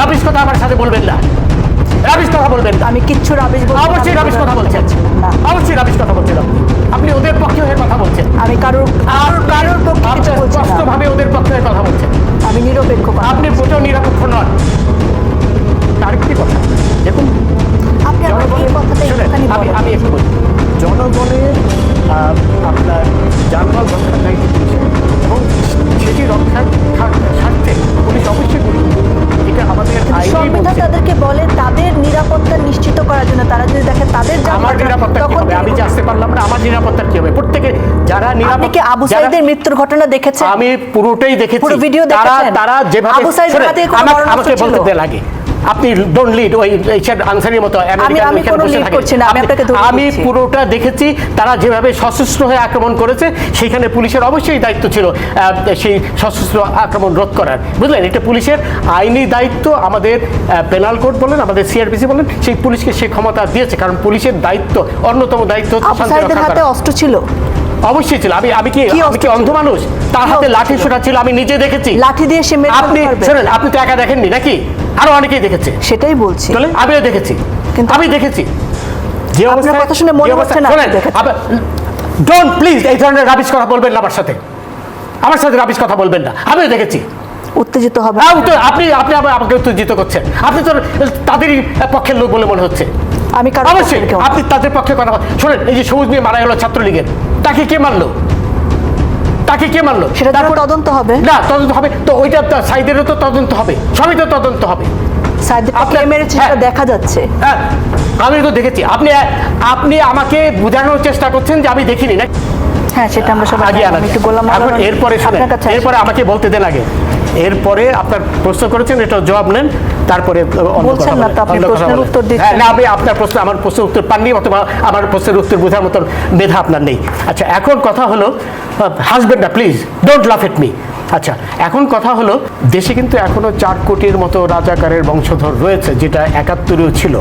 Rubbish কথা আমার সাথে বলবেন না, রাবিশ কথা বলবেন না। আমি কিচ্ছু রাবিশ বলছি না। অবশ্যই রাবিশ কথা বলছেন, না। অবশ্যই রাবিশ কথা বলছেন আপনি ওদের পক্ষে হয়ে কথা বলছেন। আমি কারোর পক্ষে কিছু বলছি না। স্পষ্টভাবে ওদের পক্ষে হয়ে কথা বলছেন। আমি নিরপেক্ষ কথা আপনি মোটেও নিরপেক্ষ নন। আরেকটি কথা দেখুন, আপনি আমার এই কথাটা একটুখানি বলেন। আমি একটু বলি, জনগণের আপনার যানবাহন রক্ষার দায়িত্ব পুলিশের, এবং সেটি রক্ষার স্বার্থে পুলিশ অবশ্যই করবে। এটা আমাদের সংবিধান তাদেরকে বলে তাদের নিরাপত্তা নিশ্চিত করার জন্য। তারা যদি দেখে তাদের আমার নিরাপত্তা কি হবে? আমি যে আসতে পারলাম না, আমার নিরাপত্তা কি হবে? প্রত্যেকে যারা আপনি কি আবু সাঈদের মৃত্যুর ঘটনা দেখেছেন? আমি পুরোটাই দেখেছি। পুরো ভিডিও দেখেছেন? তারা যেভাবে আবু সাঈদের হাতে কোনো আমাকে বলতে দেন আগে, আপনি ডোন্ট লিড ওই আনসারের মতো আমি কোনো লিড করছি না, আমি আপনাকে ধরে আমি পুরোটা দেখেছি। তারা যেভাবে সশস্ত্র হয়ে আক্রমণ করেছে, সেখানে পুলিশের অবশ্যই দায়িত্ব ছিল সেই সশস্ত্র আক্রমণ রোধ করার, বুঝলেন? এটা পুলিশের আইনি দায়িত্ব। আমাদের পেনাল কোড বলেন, আমাদের সিআরপিসি বলেন, সেই পুলিশকে সে ক্ষমতা দিয়েছে, কারণ পুলিশের দায়িত্ব, অন্যতম দায়িত্ব হচ্ছে আবু শান্তি সাঈদের রক্ষা হাতে করা। অস্ত্র ছিল? অবশ্যই ছিল। আমি কি অন্ধ মানুষ? তার হাতে লাঠি ছোটা ছিল, আমি নিজে দেখেছি। লাঠি দিয়ে সে মেরে আপনি শুনেন, আপনি তো একা দেখেননি নাকি? আরো অনেকেই দেখেছে। সেটাই বলছি, আমিও দেখেছি, কিন্তু আমি দেখেছি যে আপনার কথা শুনে মনে হচ্ছে না আপনি দেখেছেন। ডোন্ট প্লিজ এই ধরনের রাবিশ কথা বলবেন না আমার সাথে রাবিশ কথা বলবেন না। আমিও দেখেছি। উত্তেজিত হবে আপনি আপনি আমাকে উত্তেজিত করছেন। আপনি তো তাদেরই পক্ষের লোক বলে মনে হচ্ছে। আমি অবশ্যই আপনি তাদের পক্ষে কথা শোনেন। এই যে সবুজ মিয়া মারা গেল ছাত্রলীগের, তাকে কে মারলো? সেটা তারপর তদন্ত হবে। না, তদন্ত হবে তো, ওইটা সাইদেরও তো তদন্ত হবে, সবই তো তদন্ত হবে। আপনার মেরেছে সেটা দেখা যাচ্ছে। হ্যাঁ, আমি তো দেখেছি। আপনি আমাকে বোঝানোর চেষ্টা করছেন যে আমি দেখিনি না। হ্যাঁ, সেটা আমরা সবাই জানি। একটু গোলাম মাওলানা, এরপরে আমাকে বলতে দেন আগে। এরপরে আপনার প্রশ্ন করেছেন, এটা জবাব নেন, তারপরে বলছেন না তো আপনি প্রশ্নের উত্তর দিচ্ছেন। না, আমি আপনার প্রশ্ন, আমার প্রশ্নের উত্তর পাননি, অথবা আমার প্রশ্নের উত্তর বোঝার মতন মেধা আপনার নেই। আচ্ছা, এখন কথা হলো, হাসবেন না প্লিজ, ডোন্ট লাফ এট মি। আচ্ছা, এখন কথা হলো, দেশে কিন্তু এখনো 4 কোটির মতো রাজাকারের বংশধর রয়েছে, যেটা 71-এও ছিল,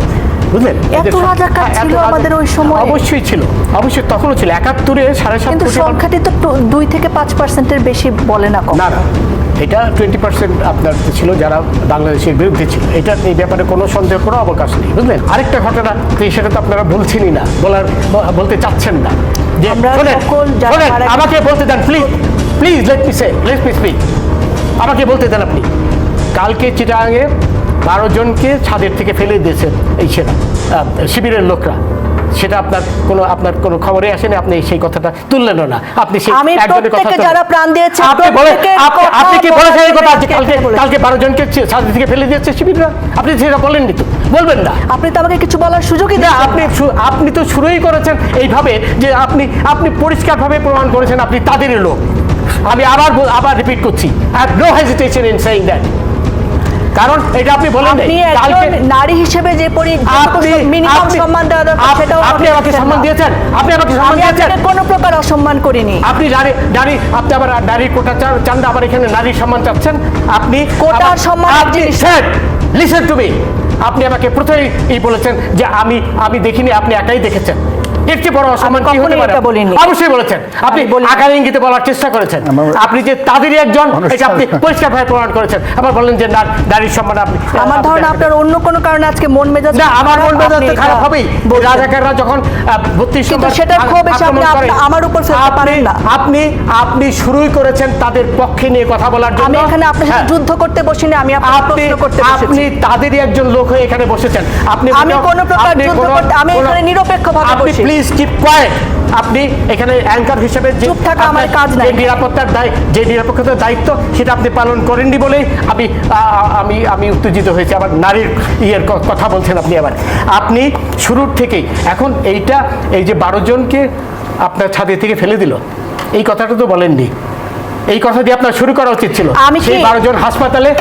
বুঝলেন? এত রাজাকার ছিল আমাদের ওই সময়? অবশ্যই ছিল, অবশ্যই তখনও ছিল। 71-এ 7.5 কিন্তু কোটি। সংখ্যাটি তো 2 থেকে 5%-এর বেশি বলে না। না, এটা 20% আপনার ছিল যারা বাংলাদেশের বিরুদ্ধে ছিল। এটা এই ব্যাপারে কোনো সন্দেহ করার অবকাশ নেই, বুঝলেন? আরেকটা ঘটনা, সেটা তো আপনারা বলছেনই না, বলতে চাচ্ছেন না। যে আমাকে বলতে দেন প্লিজ, লেট মি স্পিক। আমাকে বলতে দেন। আপনি কালকে চিটাগাঙে 12 জনকে ছাদের থেকে ফেলে দিয়েছেন এই সেনা শিবিরের লোকরা, সেটা আপনার কোনো খবরে আসেনি, আপনি সেই কথাটা তুললেন না। আপনি সেই একজনের কথা যারা প্রাণ দিয়েছে আপনি কি বলেছেন এই কথা? কালকে 12 জনকে ছাদের থেকে ফেলে দিয়েছে শিবিররা? আপনি সেটা বলেননি তো, বলবেন না। আপনি তো আমাকে কিছু বলার সুযোগই দেন। আপনি তো শুরুই করেছেন এইভাবে, যে আপনি পরিষ্কারভাবে প্রমাণ করেছেন আপনি তাদেরই লোক। আমি আবার রিপিট করছি, I have no hesitation in saying that. কারণ এটা আপনি বলেন কালকে নারী হিসেবে যে মিনিমাম সম্মান দেওয়া দরকার, সেটাও আপনি আমাকে সম্মান দিয়েছেন। আপনি আমাকে সম্মান দিয়েছেন। কোনো প্রকার অসম্মান করিনি। আপনি আপনি আবার নারীর কোটা চান, আবার এখানে নারীর সম্মান চাচ্ছেন। আপনি কোটার সম্মান, লিসেন টু মি। আপনি আমাকে প্রথমেই বলেছেন যে আমি দেখিনি, আপনি একাই দেখেছেন। এর চেয়ে বড় অসম্মান কি হতে পারে? অবশ্যই বলেছেন। আপনি আকার ইঙ্গিতে বলার চেষ্টা করেছেন। আপনি যে তাদেরই একজন, এটা আপনি পরিষ্কারভাবে প্রমাণ করেছেন। আবার বললেন যে নারীর সম্মান। আপনি, আমার ধারণা আপনার অন্য কোনো কারণে আজকে মন মেজাজ। না, আমার মন মেজাজ তো খারাপ হবেই। রাজাকাররা যখন 32 কিন্তু সেটা খুব বেশি আপনি আমার উপর ফেলতে পারেন না। আপনি শুরুই করেছেন তাদের পক্ষে নিয়ে কথা বলার জন্য। আমি এখানে আপনার সাথে যুদ্ধ করতে বসিনি, আমি আপনাকে প্রশ্ন করতে বসেছি। আপনি তাদেরই একজন লোক হয়ে এখানে বসেছেন। আমি কোনো প্রকার যুদ্ধ করতে, আমি এখানে নিরপেক্ষভাবে বসি। Please keep coed. আপনি এখানে অ্যাঙ্কার হিসেবে চুপ থাকা আমার কাজ নাই। যে নিরাপত্তার দায়িত্ব, সেটা আপনি পালন করেননি বলেই আমি উত্তেজিত হয়েছি। আবার নারীর কথা বলছেন আপনি শুরুর থেকেই। এখন এই যে 12 জনকে আপনার ছাদে থেকে ফেলে দিল, এই কথাটা তো বলেননি। এই কথা দিয়ে আপনার শুরু করা উচিত ছিল। সেই 12 জন হাসপাতালে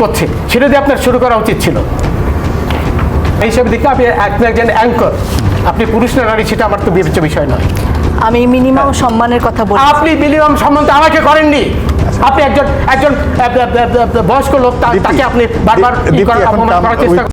করছে, সেটা দিয়ে আপনার শুরু করা উচিত ছিল। এই হিসাবে দেখতে আপনি একজন অ্যাঙ্কর, আপনি পুরুষ না নারী সেটা আমার তো বিবেচ্য বিষয় নয়। আমি মিনিমাম সম্মানের কথা বলছি। আপনি মিনিমাম সম্মান তো আমাকে করেননি। আপনি একজন বয়স্ক লোক, তাকে আপনি বারবার অপমান করার চেষ্টা